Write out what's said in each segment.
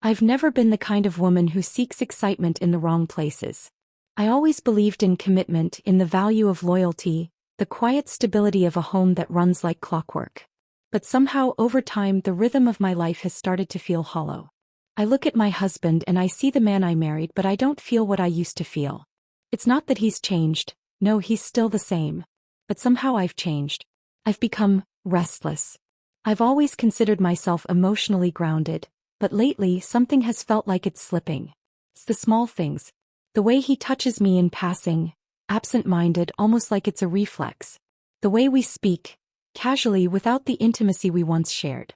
I've never been the kind of woman who seeks excitement in the wrong places. I always believed in commitment, in the value of loyalty, the quiet stability of a home that runs like clockwork. But somehow, over time, the rhythm of my life has started to feel hollow. I look at my husband and I see the man I married, but I don't feel what I used to feel. It's not that he's changed. No, he's still the same. But somehow I've changed. I've become restless. I've always considered myself emotionally grounded, but lately something has felt like it's slipping. It's the small things. The way he touches me in passing, absent-minded, almost like it's a reflex. The way we speak, casually without the intimacy we once shared.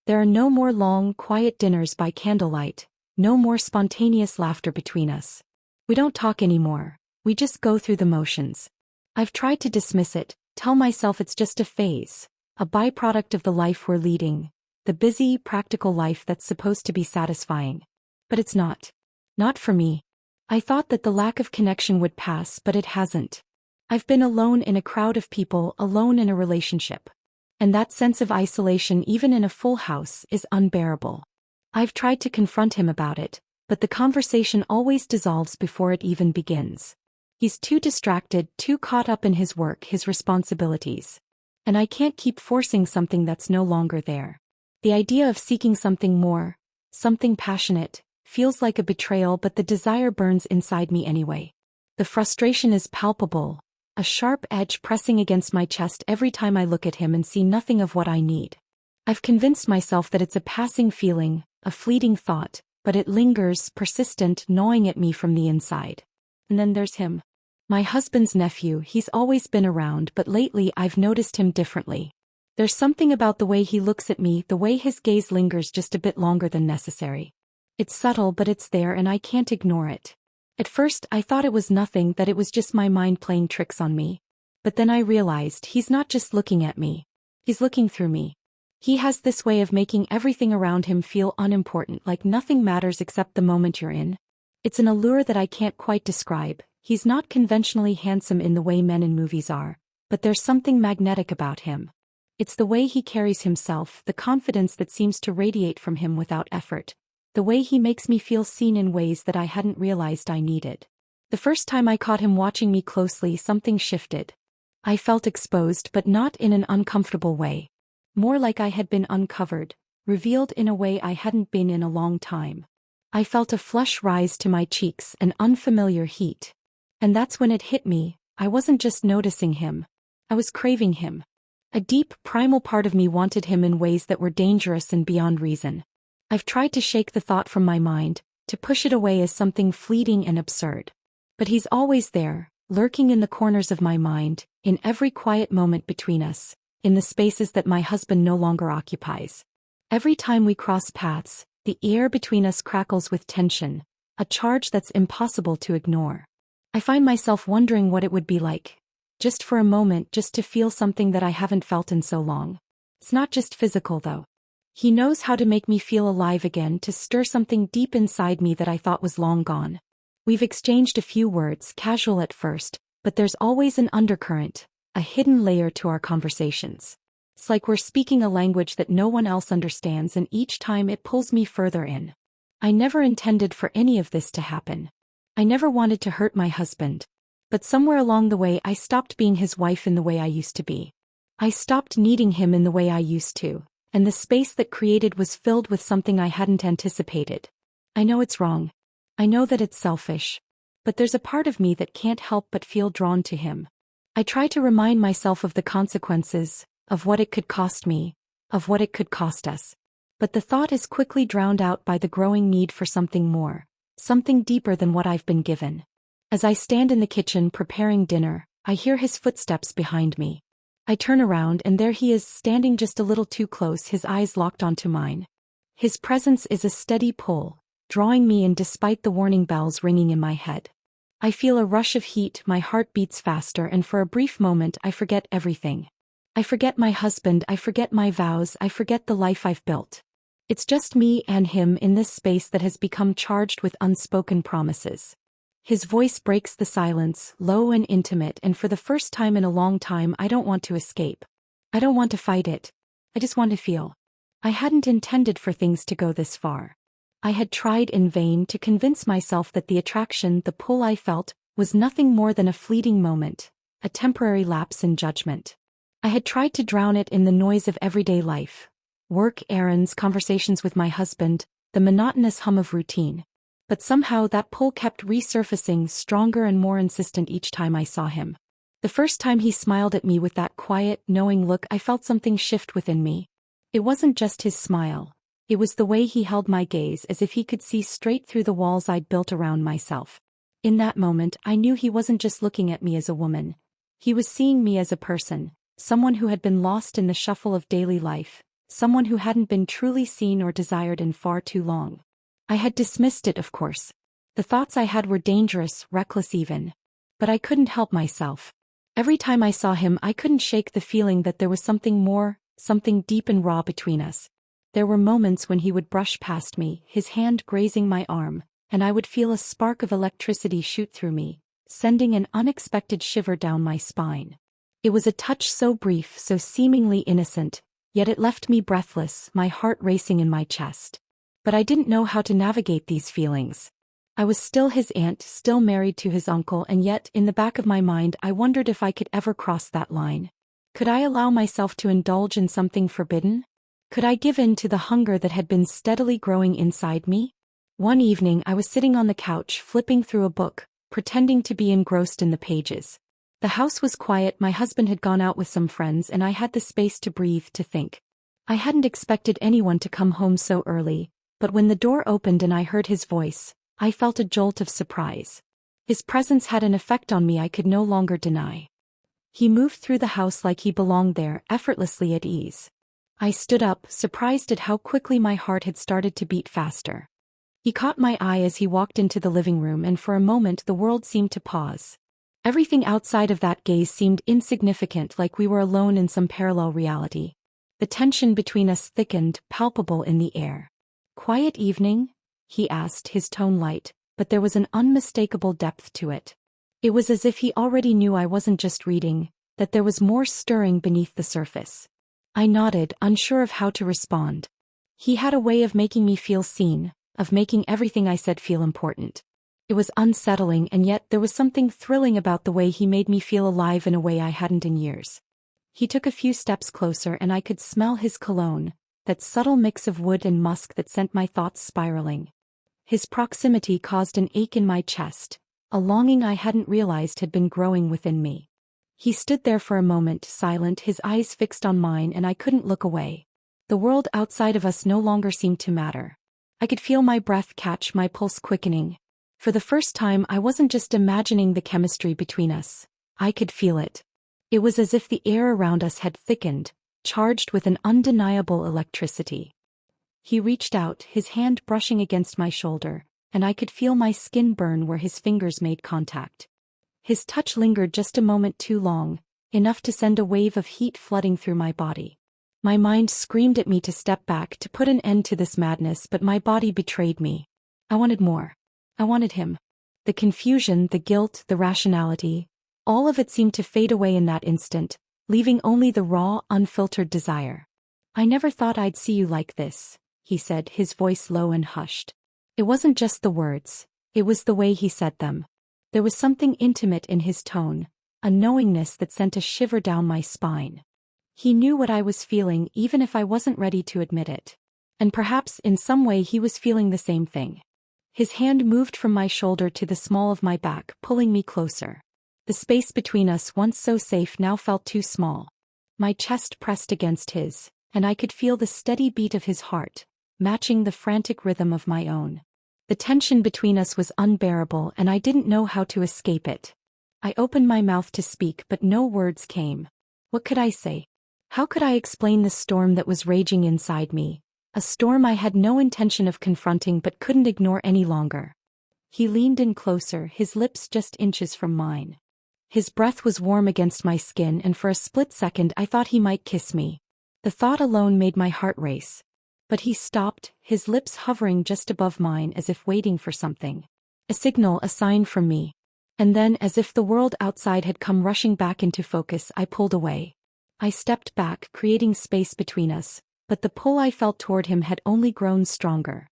There are no more long, quiet dinners by candlelight, no more spontaneous laughter between us. We don't talk anymore, we just go through the motions. I've tried to dismiss it, tell myself it's just a phase, a byproduct of the life we're leading, the busy, practical life that's supposed to be satisfying. But it's not. Not for me. I thought that the lack of connection would pass, but it hasn't. I've been alone in a crowd of people, alone in a relationship. And that sense of isolation, even in a full house, is unbearable. I've tried to confront him about it, but the conversation always dissolves before it even begins. He's too distracted, too caught up in his work, his responsibilities. And I can't keep forcing something that's no longer there. The idea of seeking something more, something passionate, feels like a betrayal, but the desire burns inside me anyway. The frustration is palpable, a sharp edge pressing against my chest every time I look at him and see nothing of what I need. I've convinced myself that it's a passing feeling, a fleeting thought, but it lingers, persistent, gnawing at me from the inside. And then there's him. My husband's nephew. He's always been around, but lately I've noticed him differently. There's something about the way he looks at me, the way his gaze lingers just a bit longer than necessary. It's subtle, but it's there and I can't ignore it. At first I thought it was nothing, that it was just my mind playing tricks on me. But then I realized he's not just looking at me. He's looking through me. He has this way of making everything around him feel unimportant, like nothing matters except the moment you're in. It's an allure that I can't quite describe. He's not conventionally handsome in the way men in movies are, but there's something magnetic about him. It's the way he carries himself, the confidence that seems to radiate from him without effort, the way he makes me feel seen in ways that I hadn't realized I needed. The first time I caught him watching me closely, something shifted. I felt exposed, but not in an uncomfortable way. More like I had been uncovered, revealed in a way I hadn't been in a long time. I felt a flush rise to my cheeks, an unfamiliar heat. And that's when it hit me, I wasn't just noticing him. I was craving him. A deep, primal part of me wanted him in ways that were dangerous and beyond reason. I've tried to shake the thought from my mind, to push it away as something fleeting and absurd. But he's always there, lurking in the corners of my mind, in every quiet moment between us, in the spaces that my husband no longer occupies. Every time we cross paths, the air between us crackles with tension, a charge that's impossible to ignore. I find myself wondering what it would be like, just for a moment, just to feel something that I haven't felt in so long. It's not just physical though. He knows how to make me feel alive again, to stir something deep inside me that I thought was long gone. We've exchanged a few words, casual at first, but there's always an undercurrent, a hidden layer to our conversations. It's like we're speaking a language that no one else understands, and each time it pulls me further in. I never intended for any of this to happen. I never wanted to hurt my husband. But somewhere along the way I stopped being his wife in the way I used to be. I stopped needing him in the way I used to, and the space that created was filled with something I hadn't anticipated. I know it's wrong. I know that it's selfish. But there's a part of me that can't help but feel drawn to him. I try to remind myself of the consequences, of what it could cost me, of what it could cost us. But the thought is quickly drowned out by the growing need for something more. Something deeper than what I've been given. As I stand in the kitchen preparing dinner, I hear his footsteps behind me. I turn around and there he is, standing just a little too close, his eyes locked onto mine. His presence is a steady pull, drawing me in despite the warning bells ringing in my head. I feel a rush of heat, my heart beats faster, and for a brief moment I forget everything. I forget my husband, I forget my vows, I forget the life I've built. It's just me and him in this space that has become charged with unspoken promises. His voice breaks the silence, low and intimate, and for the first time in a long time I don't want to escape. I don't want to fight it. I just want to feel. I hadn't intended for things to go this far. I had tried in vain to convince myself that the attraction, the pull I felt, was nothing more than a fleeting moment, a temporary lapse in judgment. I had tried to drown it in the noise of everyday life. Work, errands, conversations with my husband, the monotonous hum of routine. But somehow that pull kept resurfacing, stronger and more insistent each time I saw him. The first time he smiled at me with that quiet, knowing look, I felt something shift within me. It wasn't just his smile. It was the way he held my gaze as if he could see straight through the walls I'd built around myself. In that moment, I knew he wasn't just looking at me as a woman. He was seeing me as a person, someone who had been lost in the shuffle of daily life, someone who hadn't been truly seen or desired in far too long. I had dismissed it, of course. The thoughts I had were dangerous, reckless even. But I couldn't help myself. Every time I saw him, I couldn't shake the feeling that there was something more, something deep and raw between us. There were moments when he would brush past me, his hand grazing my arm, and I would feel a spark of electricity shoot through me, sending an unexpected shiver down my spine. It was a touch so brief, so seemingly innocent, yet it left me breathless, my heart racing in my chest. But I didn't know how to navigate these feelings. I was still his aunt, still married to his uncle, and yet, in the back of my mind, I wondered if I could ever cross that line. Could I allow myself to indulge in something forbidden? Could I give in to the hunger that had been steadily growing inside me? One evening I was sitting on the couch flipping through a book, pretending to be engrossed in the pages. The house was quiet, my husband had gone out with some friends, and I had the space to breathe, to think. I hadn't expected anyone to come home so early, but when the door opened and I heard his voice, I felt a jolt of surprise. His presence had an effect on me I could no longer deny. He moved through the house like he belonged there, effortlessly at ease. I stood up, surprised at how quickly my heart had started to beat faster. He caught my eye as he walked into the living room, and for a moment the world seemed to pause. Everything outside of that gaze seemed insignificant, like we were alone in some parallel reality. The tension between us thickened, palpable in the air. "Quiet evening?" he asked, his tone light, but there was an unmistakable depth to it. It was as if he already knew I wasn't just reading, that there was more stirring beneath the surface. I nodded, unsure of how to respond. He had a way of making me feel seen, of making everything I said feel important. It was unsettling, and yet there was something thrilling about the way he made me feel alive in a way I hadn't in years. He took a few steps closer and I could smell his cologne, that subtle mix of wood and musk that sent my thoughts spiraling. His proximity caused an ache in my chest, a longing I hadn't realized had been growing within me. He stood there for a moment, silent, his eyes fixed on mine, and I couldn't look away. The world outside of us no longer seemed to matter. I could feel my breath catch, my pulse quickening. For the first time, I wasn't just imagining the chemistry between us. I could feel it. It was as if the air around us had thickened, charged with an undeniable electricity. He reached out, his hand brushing against my shoulder, and I could feel my skin burn where his fingers made contact. His touch lingered just a moment too long, enough to send a wave of heat flooding through my body. My mind screamed at me to step back, to put an end to this madness, but my body betrayed me. I wanted more. I wanted him. The confusion, the guilt, the rationality, all of it seemed to fade away in that instant, leaving only the raw, unfiltered desire. "I never thought I'd see you like this," he said, his voice low and hushed. It wasn't just the words, it was the way he said them. There was something intimate in his tone, a knowingness that sent a shiver down my spine. He knew what I was feeling, even if I wasn't ready to admit it. And perhaps in some way he was feeling the same thing. His hand moved from my shoulder to the small of my back, pulling me closer. The space between us, once so safe, now felt too small. My chest pressed against his, and I could feel the steady beat of his heart, matching the frantic rhythm of my own. The tension between us was unbearable, and I didn't know how to escape it. I opened my mouth to speak, but no words came. What could I say? How could I explain the storm that was raging inside me? A storm I had no intention of confronting but couldn't ignore any longer. He leaned in closer, his lips just inches from mine. His breath was warm against my skin, and for a split second I thought he might kiss me. The thought alone made my heart race. But he stopped, his lips hovering just above mine as if waiting for something. A signal, a sign from me. And then, as if the world outside had come rushing back into focus, I pulled away. I stepped back, creating space between us, but the pull I felt toward him had only grown stronger.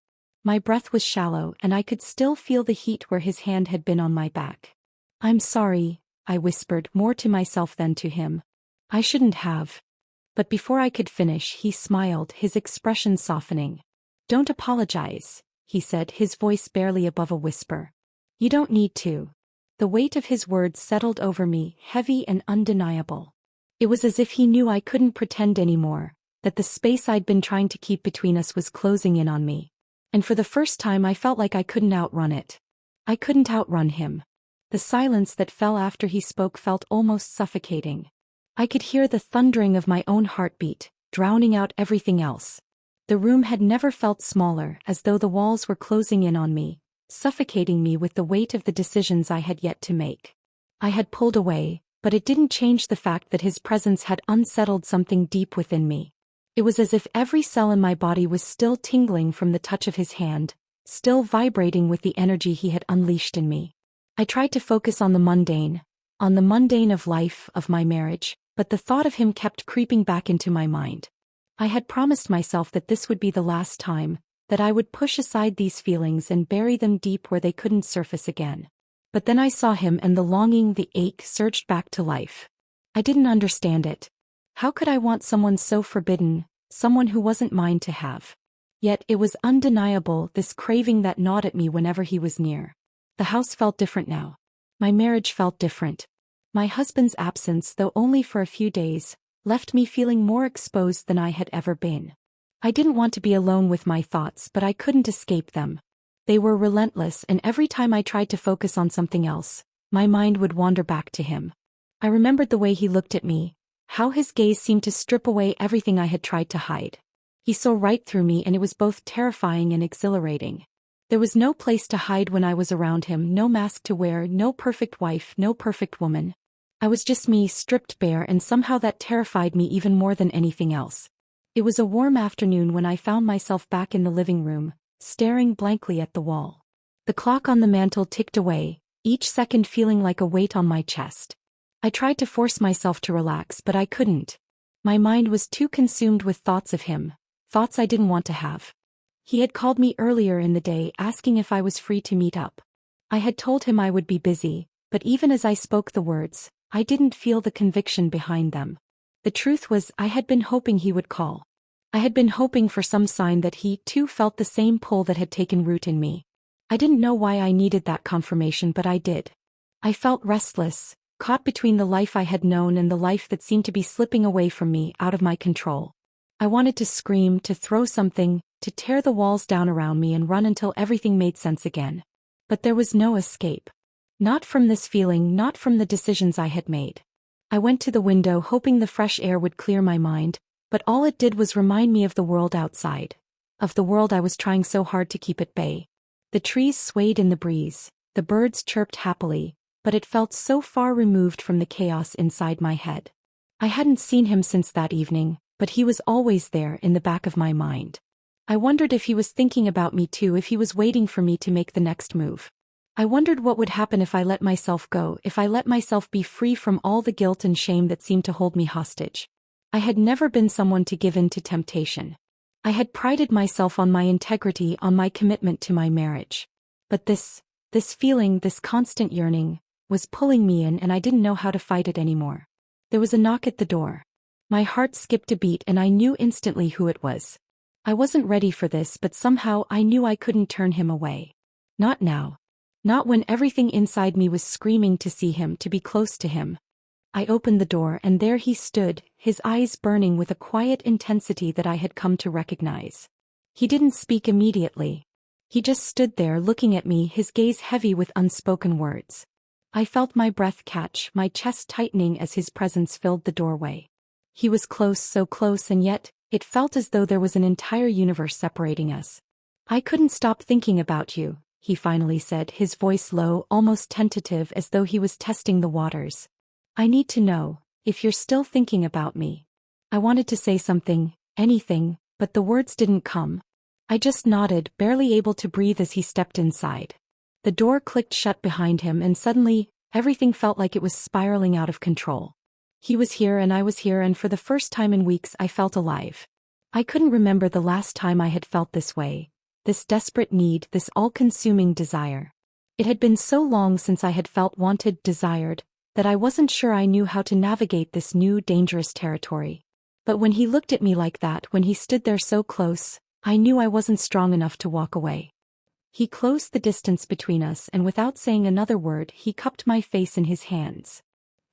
My breath was shallow and I could still feel the heat where his hand had been on my back. "I'm sorry," I whispered, more to myself than to him. "I shouldn't have." But before I could finish, he smiled, his expression softening. "Don't apologize," he said, his voice barely above a whisper. "You don't need to." The weight of his words settled over me, heavy and undeniable. It was as if he knew I couldn't pretend anymore, that the space I'd been trying to keep between us was closing in on me. And for the first time I felt like I couldn't outrun it. I couldn't outrun him. The silence that fell after he spoke felt almost suffocating. I could hear the thundering of my own heartbeat, drowning out everything else. The room had never felt smaller, as though the walls were closing in on me, suffocating me with the weight of the decisions I had yet to make. I had pulled away, but it didn't change the fact that his presence had unsettled something deep within me. It was as if every cell in my body was still tingling from the touch of his hand, still vibrating with the energy he had unleashed in me. I tried to focus on the mundane of life, of my marriage, but the thought of him kept creeping back into my mind. I had promised myself that this would be the last time, that I would push aside these feelings and bury them deep where they couldn't surface again. But then I saw him and the longing, the ache surged back to life. I didn't understand it. How could I want someone so forbidden, someone who wasn't mine to have? Yet it was undeniable, this craving that gnawed at me whenever he was near. The house felt different now. My marriage felt different. My husband's absence, though only for a few days, left me feeling more exposed than I had ever been. I didn't want to be alone with my thoughts, but I couldn't escape them. They were relentless, and every time I tried to focus on something else, my mind would wander back to him. I remembered the way he looked at me, how his gaze seemed to strip away everything I had tried to hide. He saw right through me, and it was both terrifying and exhilarating. There was no place to hide when I was around him, no mask to wear, no perfect wife, no perfect woman. I was just me, stripped bare, and somehow that terrified me even more than anything else. It was a warm afternoon when I found myself back in the living room, staring blankly at the wall. The clock on the mantel ticked away, each second feeling like a weight on my chest. I tried to force myself to relax, but I couldn't. My mind was too consumed with thoughts of him, thoughts I didn't want to have. He had called me earlier in the day, asking if I was free to meet up. I had told him I would be busy, but even as I spoke the words, I didn't feel the conviction behind them. The truth was, I had been hoping he would call. I had been hoping for some sign that he, too, felt the same pull that had taken root in me. I didn't know why I needed that confirmation, but I did. I felt restless, caught between the life I had known and the life that seemed to be slipping away from me, out of my control. I wanted to scream, to throw something, to tear the walls down around me and run until everything made sense again. But there was no escape. Not from this feeling, not from the decisions I had made. I went to the window hoping the fresh air would clear my mind, but all it did was remind me of the world outside. Of the world I was trying so hard to keep at bay. The trees swayed in the breeze, the birds chirped happily, but it felt so far removed from the chaos inside my head. I hadn't seen him since that evening, but he was always there in the back of my mind. I wondered if he was thinking about me too, if he was waiting for me to make the next move. I wondered what would happen if I let myself go, if I let myself be free from all the guilt and shame that seemed to hold me hostage. I had never been someone to give in to temptation. I had prided myself on my integrity, on my commitment to my marriage. But this feeling, this constant yearning, was pulling me in, and I didn't know how to fight it anymore. There was a knock at the door. My heart skipped a beat and I knew instantly who it was. I wasn't ready for this, but somehow I knew I couldn't turn him away. Not now. Not when everything inside me was screaming to see him, to be close to him. I opened the door and there he stood, his eyes burning with a quiet intensity that I had come to recognize. He didn't speak immediately. He just stood there looking at me, his gaze heavy with unspoken words. I felt my breath catch, my chest tightening as his presence filled the doorway. He was close, so close, and yet, it felt as though there was an entire universe separating us. "I couldn't stop thinking about you," he finally said, his voice low, almost tentative, as though he was testing the waters. "I need to know if you're still thinking about me." I wanted to say something, anything, but the words didn't come. I just nodded, barely able to breathe as he stepped inside. The door clicked shut behind him and suddenly, everything felt like it was spiraling out of control. He was here and I was here, and for the first time in weeks I felt alive. I couldn't remember the last time I had felt this way. this desperate need, this all-consuming desire. It had been so long since I had felt wanted, desired, that I wasn't sure I knew how to navigate this new, dangerous territory. But when he looked at me like that, when he stood there so close, I knew I wasn't strong enough to walk away. He closed the distance between us, and without saying another word, he cupped my face in his hands.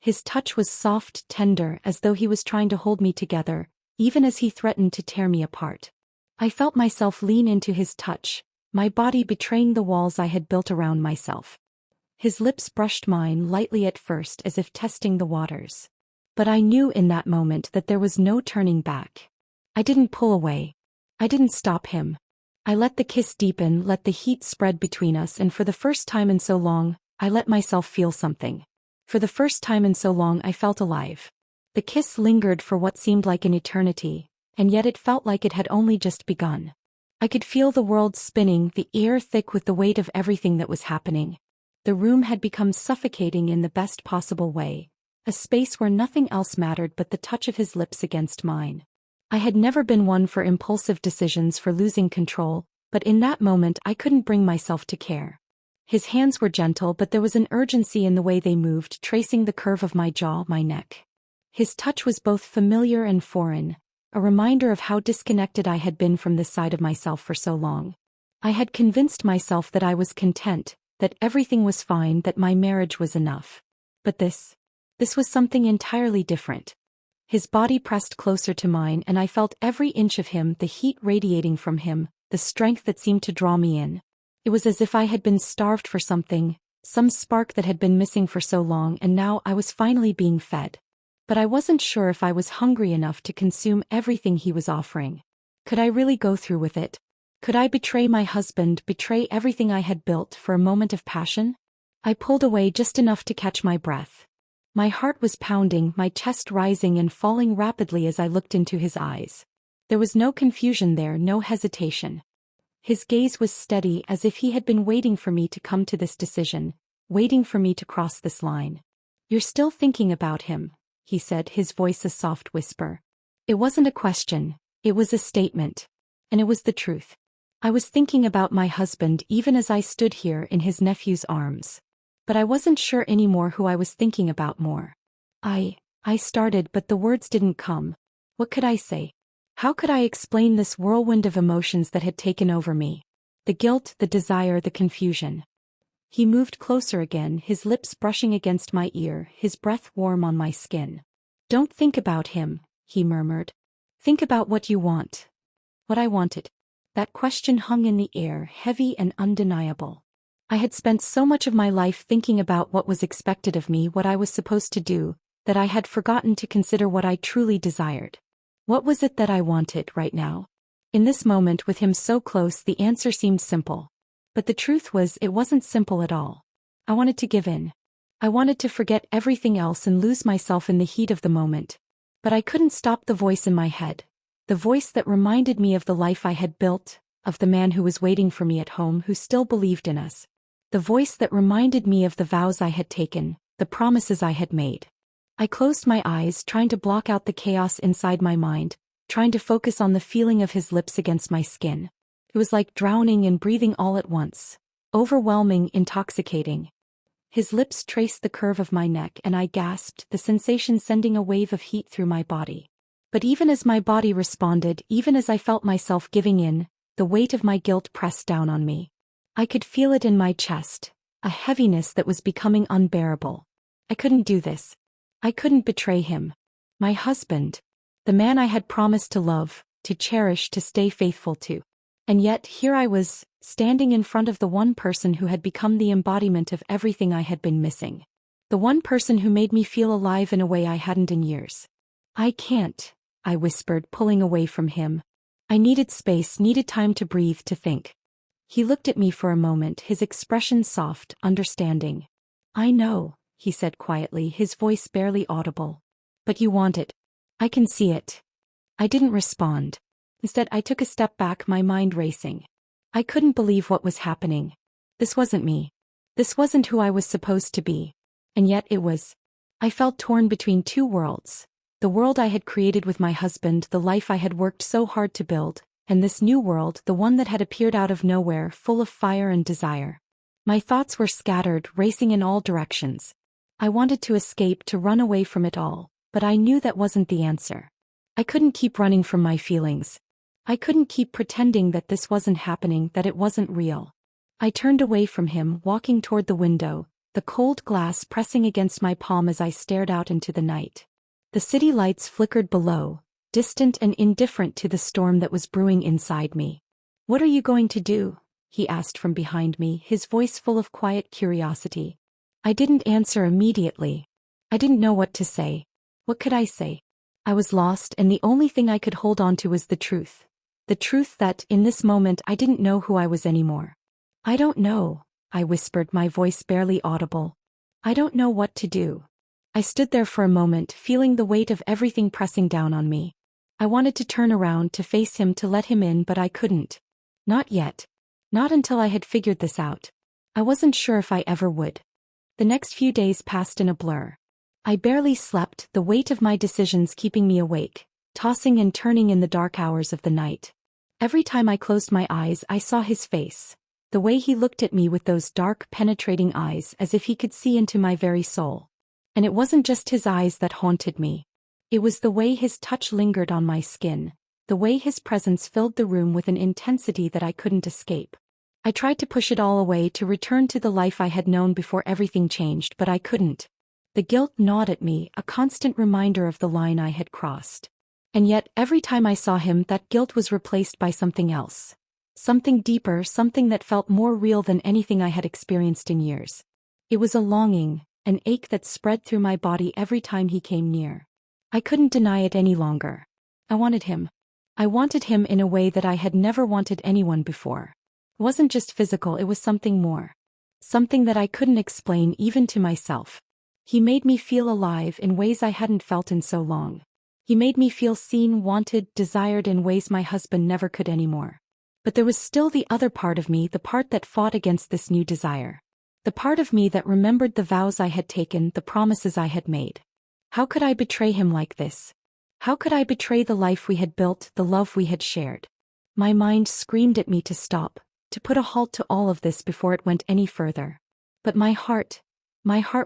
His touch was soft, tender, as though he was trying to hold me together, even as he threatened to tear me apart. I felt myself lean into his touch, my body betraying the walls I had built around myself. His lips brushed mine lightly at first, as if testing the waters. But I knew in that moment that there was no turning back. I didn't pull away. I didn't stop him. I let the kiss deepen, let the heat spread between us, and for the first time in so long, I let myself feel something. For the first time in so long, I felt alive. The kiss lingered for what seemed like an eternity, and yet it felt like it had only just begun. I could feel the world spinning, the air thick with the weight of everything that was happening. The room had become suffocating in the best possible way, a space where nothing else mattered but the touch of his lips against mine. I had never been one for impulsive decisions, for losing control, but in that moment I couldn't bring myself to care. His hands were gentle, but there was an urgency in the way they moved, tracing the curve of my jaw, my neck. His touch was both familiar and foreign, a reminder of how disconnected I had been from this side of myself for so long. I had convinced myself that I was content, that everything was fine, that my marriage was enough. But this was something entirely different. His body pressed closer to mine, and I felt every inch of him, the heat radiating from him, the strength that seemed to draw me in. It was as if I had been starved for something, some spark that had been missing for so long, and now I was finally being fed. But I wasn't sure if I was hungry enough to consume everything he was offering. Could I really go through with it? Could I betray my husband, betray everything I had built for a moment of passion? I pulled away just enough to catch my breath. My heart was pounding, my chest rising and falling rapidly as I looked into his eyes. There was no confusion there, no hesitation. His gaze was steady, as if he had been waiting for me to come to this decision, waiting for me to cross this line. "You're still thinking about him," he said, his voice a soft whisper. It wasn't a question, it was a statement. And it was the truth. I was thinking about my husband even as I stood here in his nephew's arms. But I wasn't sure anymore who I was thinking about more. I started, but the words didn't come. What could I say? How could I explain this whirlwind of emotions that had taken over me? The guilt, the desire, the confusion. He moved closer again, his lips brushing against my ear, his breath warm on my skin. "Don't think about him," he murmured. "Think about what you want." What I wanted. That question hung in the air, heavy and undeniable. I had spent so much of my life thinking about what was expected of me, what I was supposed to do, that I had forgotten to consider what I truly desired. What was it that I wanted right now? In this moment, with him so close, the answer seemed simple. But the truth was, it wasn't simple at all. I wanted to give in. I wanted to forget everything else and lose myself in the heat of the moment. But I couldn't stop the voice in my head. The voice that reminded me of the life I had built, of the man who was waiting for me at home, who still believed in us. The voice that reminded me of the vows I had taken, the promises I had made. I closed my eyes, trying to block out the chaos inside my mind, trying to focus on the feeling of his lips against my skin. It was like drowning and breathing all at once. Overwhelming, intoxicating. His lips traced the curve of my neck, and I gasped, the sensation sending a wave of heat through my body. But even as my body responded, even as I felt myself giving in, the weight of my guilt pressed down on me. I could feel it in my chest, a heaviness that was becoming unbearable. I couldn't do this. I couldn't betray him. My husband. The man I had promised to love, to cherish, to stay faithful to. And yet, here I was, standing in front of the one person who had become the embodiment of everything I had been missing. The one person who made me feel alive in a way I hadn't in years. "I can't," I whispered, pulling away from him. I needed space, needed time to breathe, to think. He looked at me for a moment, his expression soft, understanding. "I know," he said quietly, his voice barely audible. "But you want it. I can see it." I didn't respond. Instead, I took a step back, my mind racing. I couldn't believe what was happening. This wasn't me. This wasn't who I was supposed to be. And yet it was. I felt torn between two worlds. The world I had created with my husband, the life I had worked so hard to build, and this new world, the one that had appeared out of nowhere, full of fire and desire. My thoughts were scattered, racing in all directions. I wanted to escape, to run away from it all, but I knew that wasn't the answer. I couldn't keep running from my feelings. I couldn't keep pretending that this wasn't happening, that it wasn't real. I turned away from him, walking toward the window, the cold glass pressing against my palm as I stared out into the night. The city lights flickered below, distant and indifferent to the storm that was brewing inside me. "What are you going to do?" he asked from behind me, his voice full of quiet curiosity. I didn't answer immediately. I didn't know what to say. What could I say? I was lost, and the only thing I could hold on to was the truth. The truth that, in this moment, I didn't know who I was anymore. "I don't know," I whispered, my voice barely audible. "I don't know what to do." I stood there for a moment, feeling the weight of everything pressing down on me. I wanted to turn around, to face him, to let him in, but I couldn't. Not yet. Not until I had figured this out. I wasn't sure if I ever would. The next few days passed in a blur. I barely slept, the weight of my decisions keeping me awake, tossing and turning in the dark hours of the night. Every time I closed my eyes, I saw his face. The way he looked at me with those dark, penetrating eyes, as if he could see into my very soul. And it wasn't just his eyes that haunted me. It was the way his touch lingered on my skin, the way his presence filled the room with an intensity that I couldn't escape. I tried to push it all away, to return to the life I had known before everything changed, but I couldn't. The guilt gnawed at me, a constant reminder of the line I had crossed. And yet, every time I saw him, that guilt was replaced by something else. Something deeper, something that felt more real than anything I had experienced in years. It was a longing, an ache that spread through my body every time he came near. I couldn't deny it any longer. I wanted him. I wanted him in a way that I had never wanted anyone before. It wasn't just physical, it was something more. Something that I couldn't explain even to myself. He made me feel alive in ways I hadn't felt in so long. He made me feel seen, wanted, desired in ways my husband never could anymore. But there was still the other part of me, the part that fought against this new desire. The part of me that remembered the vows I had taken, the promises I had made. How could I betray him like this? How could I betray the life we had built, the love we had shared? My mind screamed at me to stop, to put a halt to all of this before it went any further. But my heart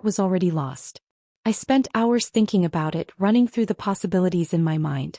was already lost. I spent hours thinking about it, running through the possibilities in my mind.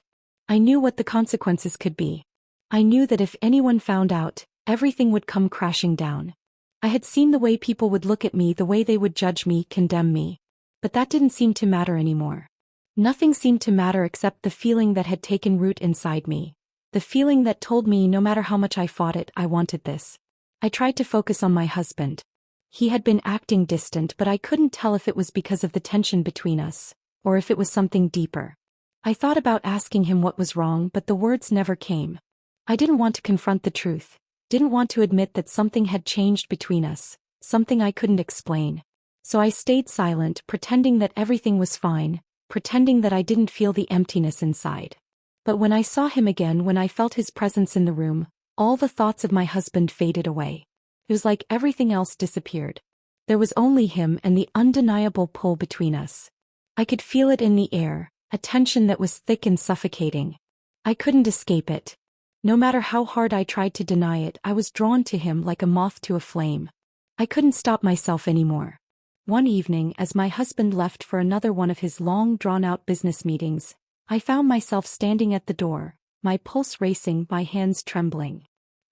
I knew what the consequences could be. I knew that if anyone found out, everything would come crashing down. I had seen the way people would look at me, the way they would judge me, condemn me. But that didn't seem to matter anymore. Nothing seemed to matter except the feeling that had taken root inside me. The feeling that told me no matter how much I fought it, I wanted this. I tried to focus on my husband. He had been acting distant, but I couldn't tell if it was because of the tension between us, or if it was something deeper. I thought about asking him what was wrong, but the words never came. I didn't want to confront the truth, didn't want to admit that something had changed between us, something I couldn't explain. So I stayed silent, pretending that everything was fine, pretending that I didn't feel the emptiness inside. But when I saw him again, when I felt his presence in the room, all the thoughts of my husband faded away. It was like everything else disappeared. There was only him and the undeniable pull between us. I could feel it in the air, a tension that was thick and suffocating. I couldn't escape it. No matter how hard I tried to deny it, I was drawn to him like a moth to a flame. I couldn't stop myself anymore. One evening, as my husband left for another one of his long, drawn-out business meetings, I found myself standing at the door, my pulse racing, my hands trembling.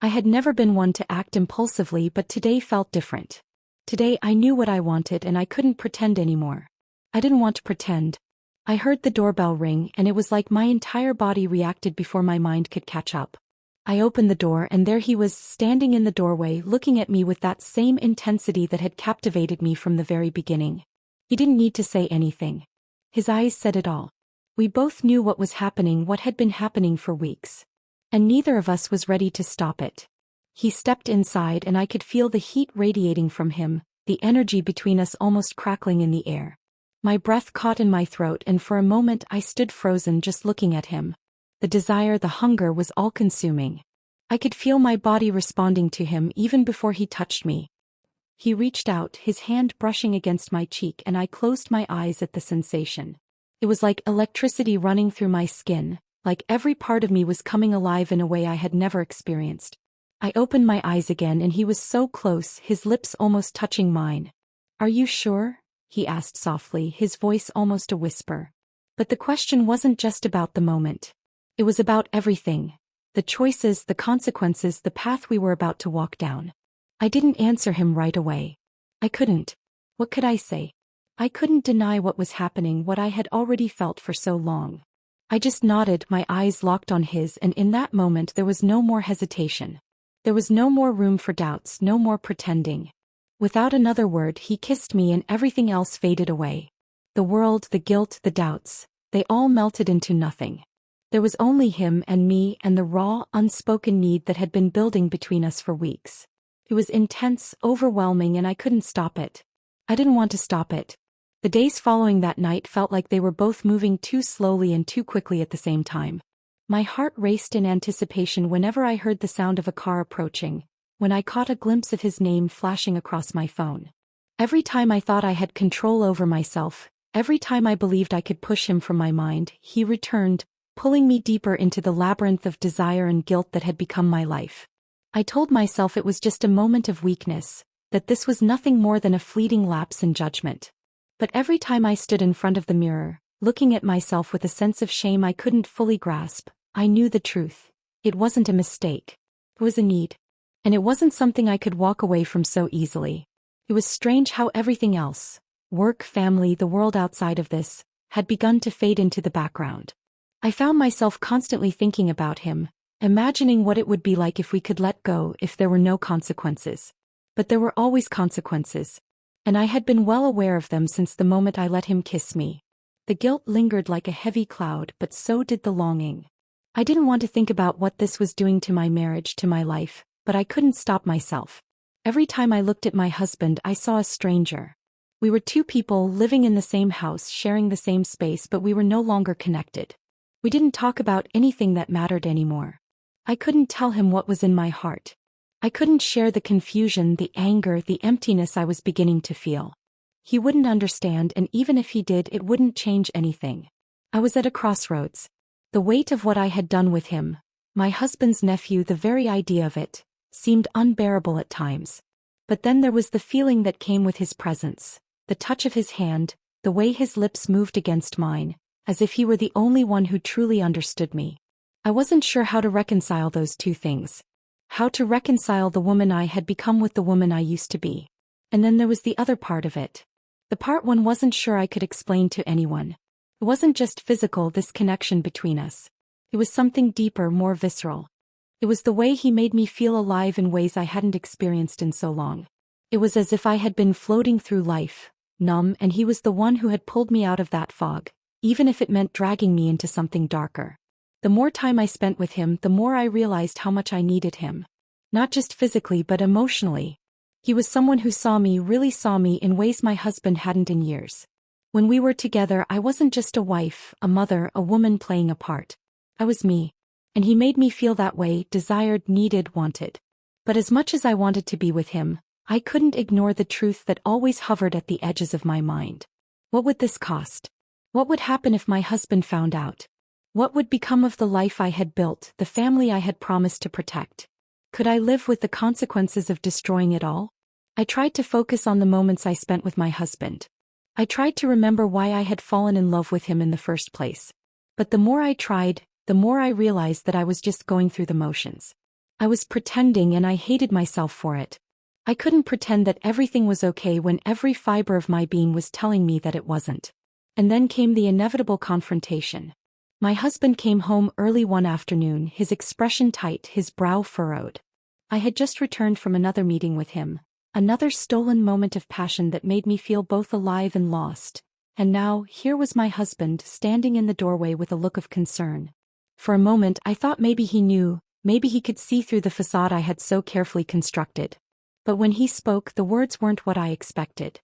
I had never been one to act impulsively, but today felt different. Today I knew what I wanted and I couldn't pretend anymore. I didn't want to pretend. I heard the doorbell ring and it was like my entire body reacted before my mind could catch up. I opened the door and there he was, standing in the doorway, looking at me with that same intensity that had captivated me from the very beginning. He didn't need to say anything. His eyes said it all. We both knew what was happening, what had been happening for weeks. And neither of us was ready to stop it. He stepped inside and I could feel the heat radiating from him, the energy between us almost crackling in the air. My breath caught in my throat and for a moment I stood frozen, just looking at him. The desire, the hunger was all-consuming. I could feel my body responding to him even before he touched me. He reached out, his hand brushing against my cheek, and I closed my eyes at the sensation. It was like electricity running through my skin, like every part of me was coming alive in a way I had never experienced. I opened my eyes again and he was so close, his lips almost touching mine. "Are you sure?" he asked softly, his voice almost a whisper. But the question wasn't just about the moment. It was about everything. The choices, the consequences, the path we were about to walk down. I didn't answer him right away. I couldn't. What could I say? I couldn't deny what was happening, what I had already felt for so long. I just nodded, my eyes locked on his, and in that moment there was no more hesitation. There was no more room for doubts, no more pretending. Without another word, he kissed me and everything else faded away. The world, the guilt, the doubts, they all melted into nothing. There was only him and me and the raw, unspoken need that had been building between us for weeks. It was intense, overwhelming, and I couldn't stop it. I didn't want to stop it. The days following that night felt like they were both moving too slowly and too quickly at the same time. My heart raced in anticipation whenever I heard the sound of a car approaching, when I caught a glimpse of his name flashing across my phone. Every time I thought I had control over myself, every time I believed I could push him from my mind, he returned, pulling me deeper into the labyrinth of desire and guilt that had become my life. I told myself it was just a moment of weakness, that this was nothing more than a fleeting lapse in judgment. But every time I stood in front of the mirror, looking at myself with a sense of shame I couldn't fully grasp, I knew the truth. It wasn't a mistake. It was a need. And it wasn't something I could walk away from so easily. It was strange how everything else, work, family, the world outside of this, had begun to fade into the background. I found myself constantly thinking about him, imagining what it would be like if we could let go, if there were no consequences. But there were always consequences. And I had been well aware of them since the moment I let him kiss me. The guilt lingered like a heavy cloud, but so did the longing. I didn't want to think about what this was doing to my marriage, to my life, but I couldn't stop myself. Every time I looked at my husband, I saw a stranger. We were two people living in the same house, sharing the same space, but we were no longer connected. We didn't talk about anything that mattered anymore. I couldn't tell him what was in my heart. I couldn't share the confusion, the anger, the emptiness I was beginning to feel. He wouldn't understand, and even if he did, it wouldn't change anything. I was at a crossroads. The weight of what I had done with him, my husband's nephew, the very idea of it, seemed unbearable at times. But then there was the feeling that came with his presence, the touch of his hand, the way his lips moved against mine, as if he were the only one who truly understood me. I wasn't sure how to reconcile those two things. How to reconcile the woman I had become with the woman I used to be. And then there was the other part of it. The part one wasn't sure I could explain to anyone. It wasn't just physical, this connection between us. It was something deeper, more visceral. It was the way he made me feel alive in ways I hadn't experienced in so long. It was as if I had been floating through life, numb, and he was the one who had pulled me out of that fog, even if it meant dragging me into something darker. The more time I spent with him, the more I realized how much I needed him. Not just physically but emotionally. He was someone who saw me, really saw me in ways my husband hadn't in years. When we were together, I wasn't just a wife, a mother, a woman playing a part. I was me. And he made me feel that way, desired, needed, wanted. But as much as I wanted to be with him, I couldn't ignore the truth that always hovered at the edges of my mind. What would this cost? What would happen if my husband found out? What would become of the life I had built, the family I had promised to protect? Could I live with the consequences of destroying it all? I tried to focus on the moments I spent with my husband. I tried to remember why I had fallen in love with him in the first place. But the more I tried, the more I realized that I was just going through the motions. I was pretending, and I hated myself for it. I couldn't pretend that everything was okay when every fiber of my being was telling me that it wasn't. And then came the inevitable confrontation. My husband came home early one afternoon, his expression tight, his brow furrowed. I had just returned from another meeting with him, another stolen moment of passion that made me feel both alive and lost. And now, here was my husband standing in the doorway with a look of concern. For a moment I thought maybe he knew, maybe he could see through the facade I had so carefully constructed. But when he spoke, the words weren't what I expected.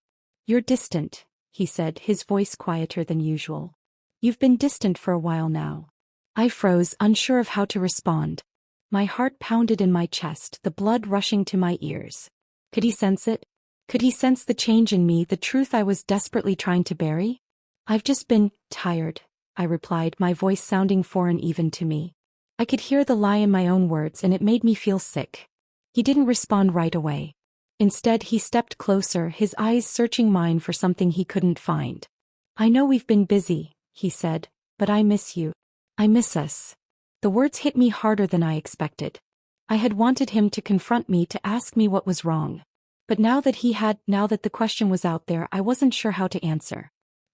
"You're distant," he said, his voice quieter than usual. "You've been distant for a while now." I froze, unsure of how to respond. My heart pounded in my chest, the blood rushing to my ears. Could he sense it? Could he sense the change in me, the truth I was desperately trying to bury? "I've just been tired," I replied, my voice sounding foreign even to me. I could hear the lie in my own words and it made me feel sick. He didn't respond right away. Instead, he stepped closer, his eyes searching mine for something he couldn't find. I know we've been busy, he said, but I miss you. I miss us. The words hit me harder than I expected. I had wanted him to confront me, to ask me what was wrong. But now that the question was out there, I wasn't sure how to answer.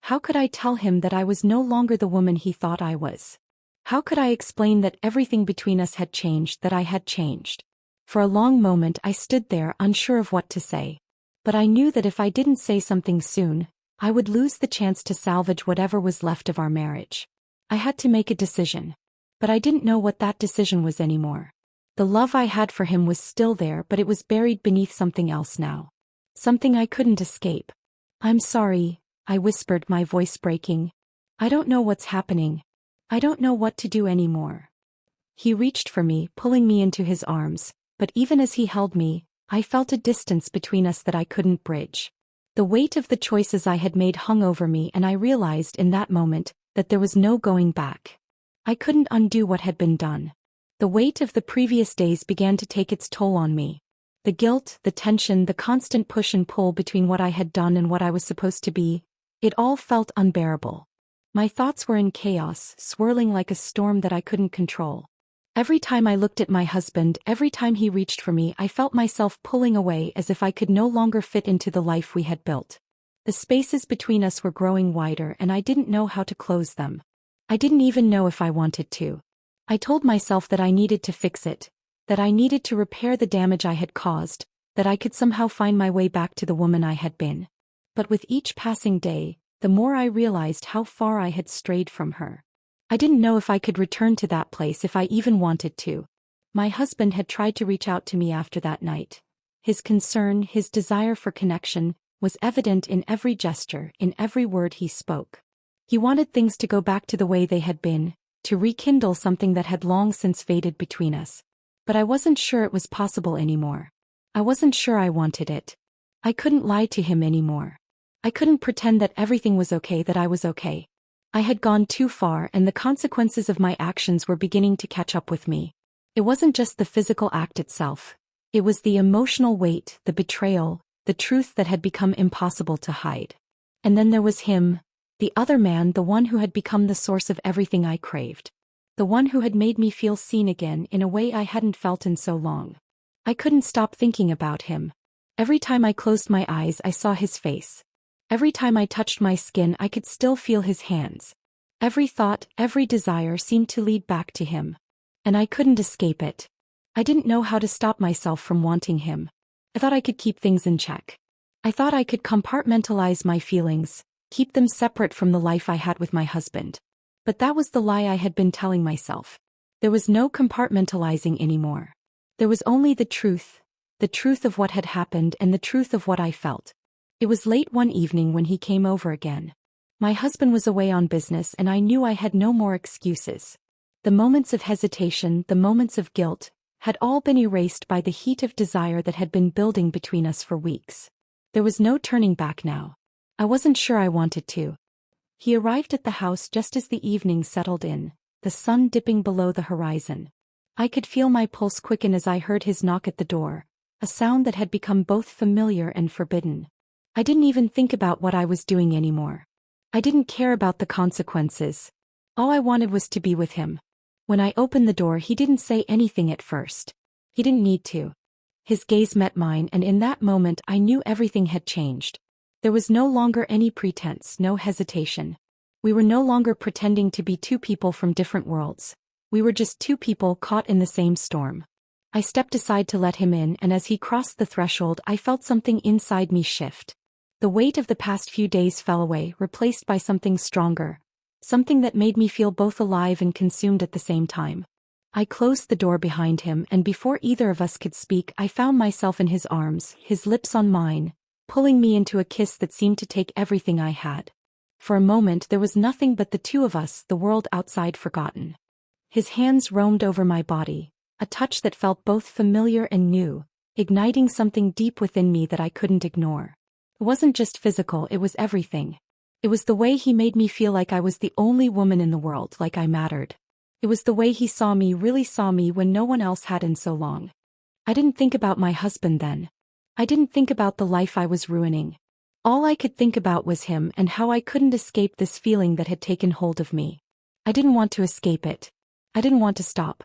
How could I tell him that I was no longer the woman he thought I was? How could I explain that everything between us had changed, that I had changed? For a long moment I stood there, unsure of what to say. But I knew that if I didn't say something soon, I would lose the chance to salvage whatever was left of our marriage. I had to make a decision. But I didn't know what that decision was anymore. The love I had for him was still there, but it was buried beneath something else now. Something I couldn't escape. I'm sorry, I whispered, my voice breaking. I don't know what's happening. I don't know what to do anymore. He reached for me, pulling me into his arms, but even as he held me, I felt a distance between us that I couldn't bridge. The weight of the choices I had made hung over me, and I realized in that moment that there was no going back. I couldn't undo what had been done. The weight of the previous days began to take its toll on me. The guilt, the tension, the constant push and pull between what I had done and what I was supposed to be, it all felt unbearable. My thoughts were in chaos, swirling like a storm that I couldn't control. Every time I looked at my husband, every time he reached for me, I felt myself pulling away as if I could no longer fit into the life we had built. The spaces between us were growing wider and I didn't know how to close them. I didn't even know if I wanted to. I told myself that I needed to fix it, that I needed to repair the damage I had caused, that I could somehow find my way back to the woman I had been. But with each passing day, the more I realized how far I had strayed from her. I didn't know if I could return to that place, if I even wanted to. My husband had tried to reach out to me after that night. His concern, his desire for connection, was evident in every gesture, in every word he spoke. He wanted things to go back to the way they had been, to rekindle something that had long since faded between us. But I wasn't sure it was possible anymore. I wasn't sure I wanted it. I couldn't lie to him anymore. I couldn't pretend that everything was okay, that I was okay. I had gone too far, and the consequences of my actions were beginning to catch up with me. It wasn't just the physical act itself. It was the emotional weight, the betrayal, the truth that had become impossible to hide. And then there was him, the other man, the one who had become the source of everything I craved. The one who had made me feel seen again in a way I hadn't felt in so long. I couldn't stop thinking about him. Every time I closed my eyes, I saw his face. Every time I touched my skin, I could still feel his hands. Every thought, every desire seemed to lead back to him. And I couldn't escape it. I didn't know how to stop myself from wanting him. I thought I could keep things in check. I thought I could compartmentalize my feelings, keep them separate from the life I had with my husband. But that was the lie I had been telling myself. There was no compartmentalizing anymore. There was only the truth of what had happened and the truth of what I felt. It was late one evening when he came over again. My husband was away on business and I knew I had no more excuses. The moments of hesitation, the moments of guilt, had all been erased by the heat of desire that had been building between us for weeks. There was no turning back now. I wasn't sure I wanted to. He arrived at the house just as the evening settled in, the sun dipping below the horizon. I could feel my pulse quicken as I heard his knock at the door, a sound that had become both familiar and forbidden. I didn't even think about what I was doing anymore. I didn't care about the consequences. All I wanted was to be with him. When I opened the door, he didn't say anything at first. He didn't need to. His gaze met mine, and in that moment I knew everything had changed. There was no longer any pretense, no hesitation. We were no longer pretending to be two people from different worlds. We were just two people caught in the same storm. I stepped aside to let him in, and as he crossed the threshold, I felt something inside me shift. The weight of the past few days fell away, replaced by something stronger. Something that made me feel both alive and consumed at the same time. I closed the door behind him, and before either of us could speak, I found myself in his arms, his lips on mine, pulling me into a kiss that seemed to take everything I had. For a moment there was nothing but the two of us, the world outside forgotten. His hands roamed over my body, a touch that felt both familiar and new, igniting something deep within me that I couldn't ignore. It wasn't just physical, it was everything. It was the way he made me feel like I was the only woman in the world, like I mattered. It was the way he saw me, really saw me when no one else had in so long. I didn't think about my husband then. I didn't think about the life I was ruining. All I could think about was him and how I couldn't escape this feeling that had taken hold of me. I didn't want to escape it. I didn't want to stop.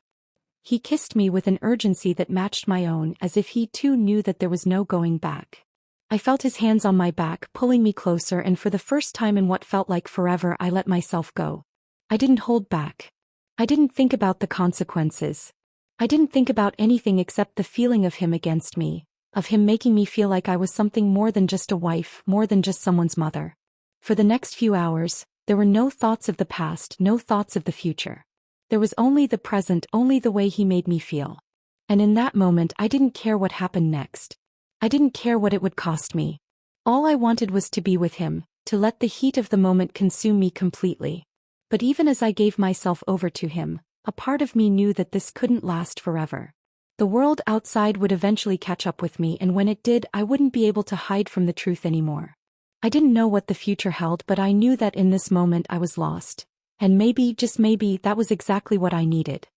He kissed me with an urgency that matched my own, as if he too knew that there was no going back. I felt his hands on my back, pulling me closer, and for the first time in what felt like forever, I let myself go. I didn't hold back. I didn't think about the consequences. I didn't think about anything except the feeling of him against me, of him making me feel like I was something more than just a wife, more than just someone's mother. For the next few hours, there were no thoughts of the past, no thoughts of the future. There was only the present, only the way he made me feel. And in that moment, I didn't care what happened next. I didn't care what it would cost me. All I wanted was to be with him, to let the heat of the moment consume me completely. But even as I gave myself over to him, a part of me knew that this couldn't last forever. The world outside would eventually catch up with me, and when it did, I wouldn't be able to hide from the truth anymore. I didn't know what the future held, but I knew that in this moment I was lost. And maybe, just maybe, that was exactly what I needed.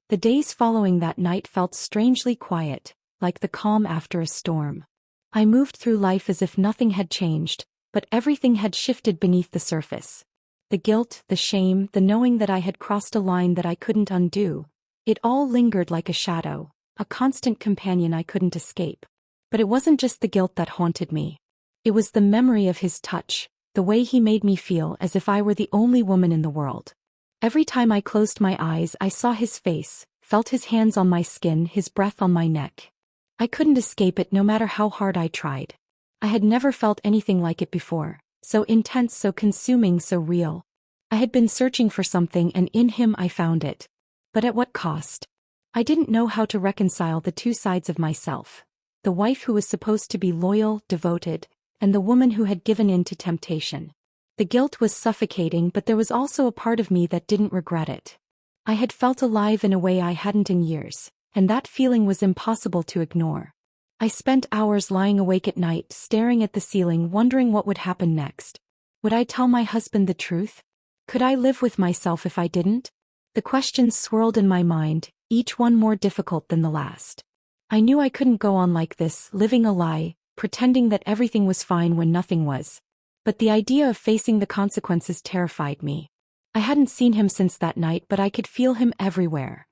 The days following that night felt strangely quiet, like the calm after a storm. I moved through life as if nothing had changed, but everything had shifted beneath the surface. The guilt, the shame, the knowing that I had crossed a line that I couldn't undo. It all lingered like a shadow, a constant companion I couldn't escape. But it wasn't just the guilt that haunted me. It was the memory of his touch, the way he made me feel as if I were the only woman in the world. Every time I closed my eyes, I saw his face, felt his hands on my skin, his breath on my neck. I couldn't escape it no matter how hard I tried. I had never felt anything like it before, so intense, so consuming, so real. I had been searching for something, and in him I found it. But at what cost? I didn't know how to reconcile the two sides of myself. The wife who was supposed to be loyal, devoted, and the woman who had given in to temptation. The guilt was suffocating, but there was also a part of me that didn't regret it. I had felt alive in a way I hadn't in years, and that feeling was impossible to ignore. I spent hours lying awake at night, staring at the ceiling, wondering what would happen next. Would I tell my husband the truth? Could I live with myself if I didn't? The questions swirled in my mind, each one more difficult than the last. I knew I couldn't go on like this, living a lie, pretending that everything was fine when nothing was. But the idea of facing the consequences terrified me. I hadn't seen him since that night, but I could feel him everywhere.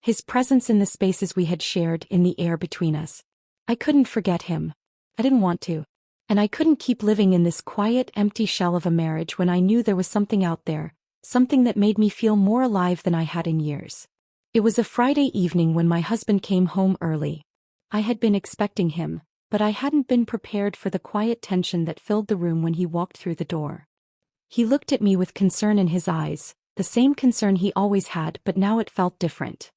His presence in the spaces we had shared, in the air between us. I couldn't forget him. I didn't want to. And I couldn't keep living in this quiet, empty shell of a marriage when I knew there was something out there, something that made me feel more alive than I had in years. It was a Friday evening when my husband came home early. I had been expecting him, but I hadn't been prepared for the quiet tension that filled the room when he walked through the door. He looked at me with concern in his eyes, the same concern he always had, but now it felt different.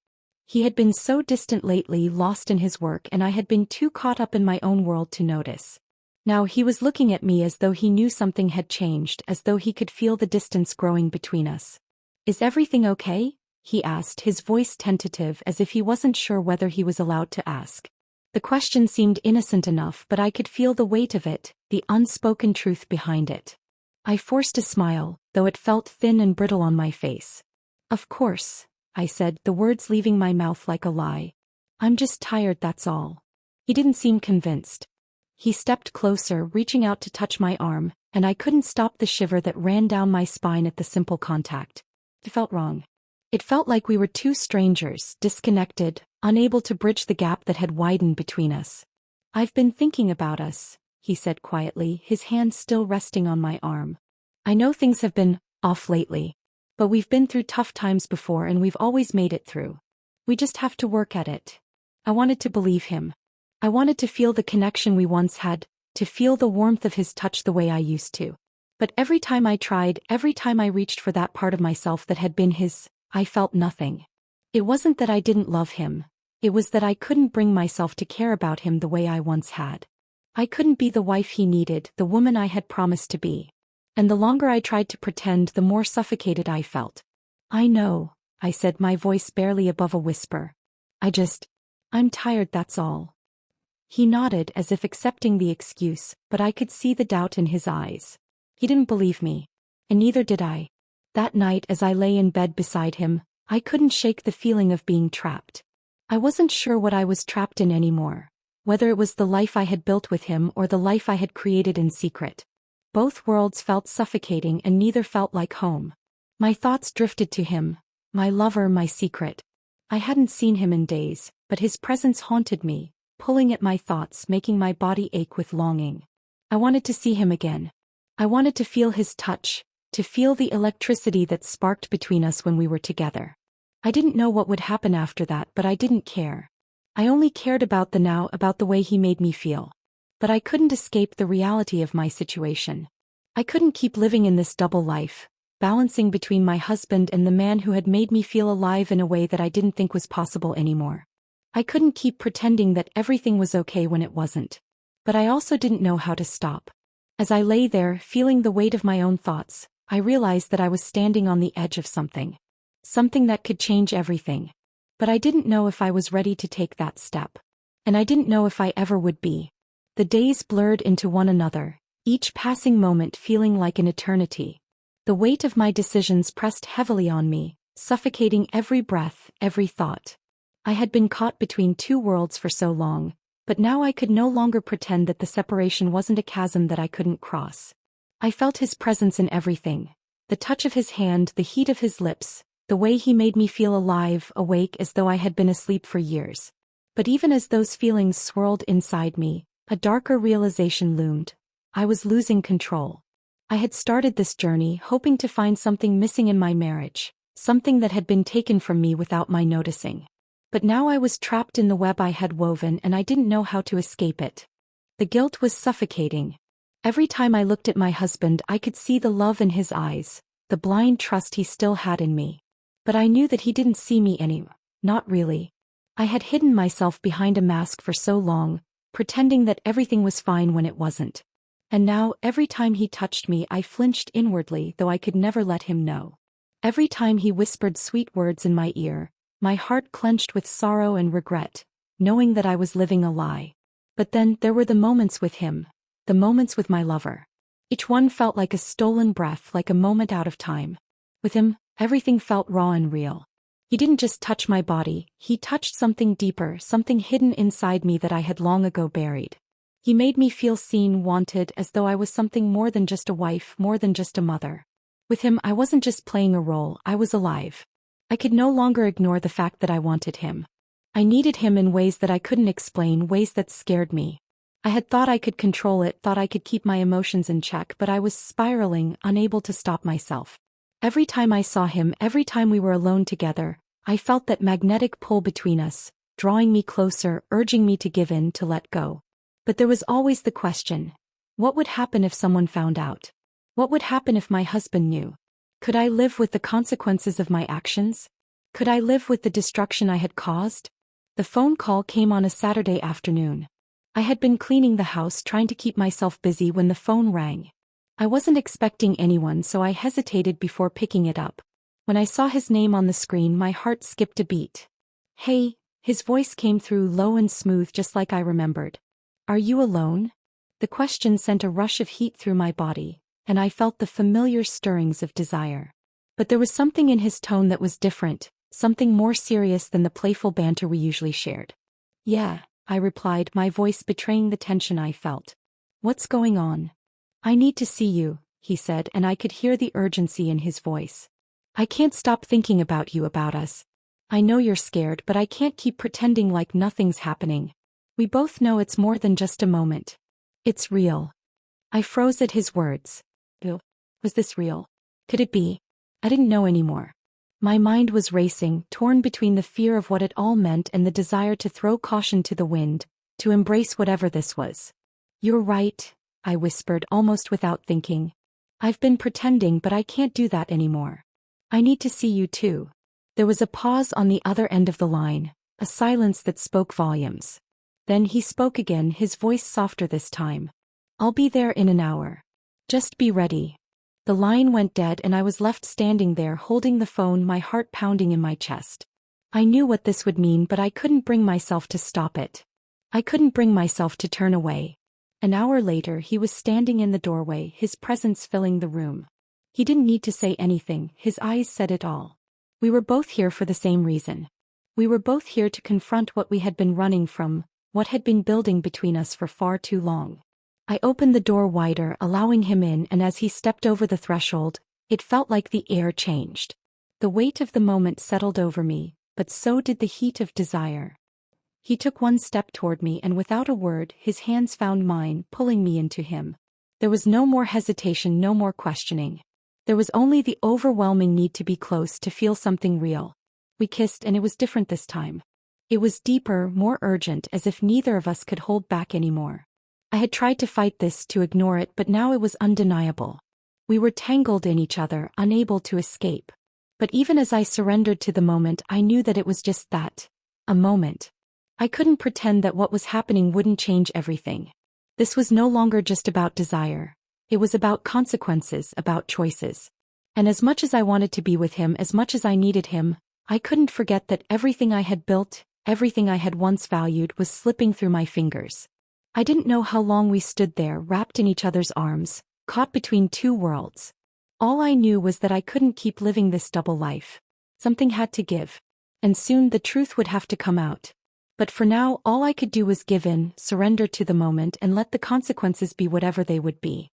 He had been so distant lately, lost in his work, and I had been too caught up in my own world to notice. Now he was looking at me as though he knew something had changed, as though he could feel the distance growing between us. "Is everything okay?" he asked, his voice tentative, as if he wasn't sure whether he was allowed to ask. The question seemed innocent enough, but I could feel the weight of it, the unspoken truth behind it. I forced a smile, though it felt thin and brittle on my face. "Of course," I said, the words leaving my mouth like a lie. "I'm just tired, that's all." He didn't seem convinced. He stepped closer, reaching out to touch my arm, and I couldn't stop the shiver that ran down my spine at the simple contact. It felt wrong. It felt like we were two strangers, disconnected, unable to bridge the gap that had widened between us. "I've been thinking about us," he said quietly, his hand still resting on my arm. "I know things have been off lately, but we've been through tough times before and we've always made it through. We just have to work at it." I wanted to believe him. I wanted to feel the connection we once had, to feel the warmth of his touch the way I used to. But every time I tried, every time I reached for that part of myself that had been his, I felt nothing. It wasn't that I didn't love him. It was that I couldn't bring myself to care about him the way I once had. I couldn't be the wife he needed, the woman I had promised to be. And the longer I tried to pretend, the more suffocated I felt. "I know," I said, my voice barely above a whisper. I'm tired, that's all." He nodded as if accepting the excuse, but I could see the doubt in his eyes. He didn't believe me. And neither did I. That night as I lay in bed beside him, I couldn't shake the feeling of being trapped. I wasn't sure what I was trapped in anymore, whether it was the life I had built with him or the life I had created in secret. Both worlds felt suffocating and neither felt like home. My thoughts drifted to him, my lover, my secret. I hadn't seen him in days, but his presence haunted me, pulling at my thoughts, making my body ache with longing. I wanted to see him again. I wanted to feel his touch, to feel the electricity that sparked between us when we were together. I didn't know what would happen after that, but I didn't care. I only cared about the now, about the way he made me feel. But I couldn't escape the reality of my situation. I couldn't keep living in this double life, balancing between my husband and the man who had made me feel alive in a way that I didn't think was possible anymore. I couldn't keep pretending that everything was okay when it wasn't. But I also didn't know how to stop. As I lay there, feeling the weight of my own thoughts, I realized that I was standing on the edge of something. Something that could change everything. But I didn't know if I was ready to take that step. And I didn't know if I ever would be. The days blurred into one another, each passing moment feeling like an eternity. The weight of my decisions pressed heavily on me, suffocating every breath, every thought. I had been caught between two worlds for so long, but now I could no longer pretend that the separation wasn't a chasm that I couldn't cross. I felt his presence in everything. The touch of his hand, the heat of his lips, the way he made me feel alive, awake as though I had been asleep for years. But even as those feelings swirled inside me, a darker realization loomed. I was losing control. I had started this journey hoping to find something missing in my marriage, something that had been taken from me without my noticing. But now I was trapped in the web I had woven and I didn't know how to escape it. The guilt was suffocating. Every time I looked at my husband, I could see the love in his eyes, the blind trust he still had in me. But I knew that he didn't see me anymore. Not really. I had hidden myself behind a mask for so long, pretending that everything was fine when it wasn't. And now, every time he touched me, I flinched inwardly, though I could never let him know. Every time he whispered sweet words in my ear, my heart clenched with sorrow and regret, knowing that I was living a lie. But then, there were the moments with him, the moments with my lover. Each one felt like a stolen breath, like a moment out of time. With him, everything felt raw and real. He didn't just touch my body, he touched something deeper, something hidden inside me that I had long ago buried. He made me feel seen, wanted, as though I was something more than just a wife, more than just a mother. With him, I wasn't just playing a role, I was alive. I could no longer ignore the fact that I wanted him. I needed him in ways that I couldn't explain, ways that scared me. I had thought I could control it, thought I could keep my emotions in check, but I was spiraling, unable to stop myself. Every time I saw him, every time we were alone together, I felt that magnetic pull between us, drawing me closer, urging me to give in, to let go. But there was always the question. What would happen if someone found out? What would happen if my husband knew? Could I live with the consequences of my actions? Could I live with the destruction I had caused? The phone call came on a Saturday afternoon. I had been cleaning the house, trying to keep myself busy when the phone rang. I wasn't expecting anyone, so I hesitated before picking it up. When I saw his name on the screen, my heart skipped a beat. "Hey," his voice came through low and smooth, just like I remembered. "Are you alone?" The question sent a rush of heat through my body, and I felt the familiar stirrings of desire. But there was something in his tone that was different, something more serious than the playful banter we usually shared. "Yeah," I replied, my voice betraying the tension I felt. "What's going on?" "I need to see you," he said, and I could hear the urgency in his voice. "I can't stop thinking about you, about us. I know you're scared, but I can't keep pretending like nothing's happening. We both know it's more than just a moment. It's real." I froze at his words. Was this real? Could it be? I didn't know anymore. My mind was racing, torn between the fear of what it all meant and the desire to throw caution to the wind, to embrace whatever this was. "You're right," I whispered, almost without thinking. "I've been pretending, but I can't do that anymore. I need to see you too." There was a pause on the other end of the line, a silence that spoke volumes. Then he spoke again, his voice softer this time. "I'll be there in an hour. Just be ready." The line went dead and I was left standing there holding the phone, my heart pounding in my chest. I knew what this would mean, but I couldn't bring myself to stop it. I couldn't bring myself to turn away. An hour later he was standing in the doorway, his presence filling the room. He didn't need to say anything, his eyes said it all. We were both here for the same reason. We were both here to confront what we had been running from, what had been building between us for far too long. I opened the door wider, allowing him in, and as he stepped over the threshold, it felt like the air changed. The weight of the moment settled over me, but so did the heat of desire. He took one step toward me and without a word, his hands found mine, pulling me into him. There was no more hesitation, no more questioning. There was only the overwhelming need to be close, to feel something real. We kissed, and it was different this time. It was deeper, more urgent, as if neither of us could hold back anymore. I had tried to fight this, to ignore it, but now it was undeniable. We were tangled in each other, unable to escape. But even as I surrendered to the moment, I knew that it was just that. A moment. I couldn't pretend that what was happening wouldn't change everything. This was no longer just about desire. It was about consequences, about choices. And as much as I wanted to be with him, as much as I needed him, I couldn't forget that everything I had built, everything I had once valued, was slipping through my fingers. I didn't know how long we stood there, wrapped in each other's arms, caught between two worlds. All I knew was that I couldn't keep living this double life. Something had to give. And soon the truth would have to come out. But for now, all I could do was give in, surrender to the moment, and let the consequences be whatever they would be.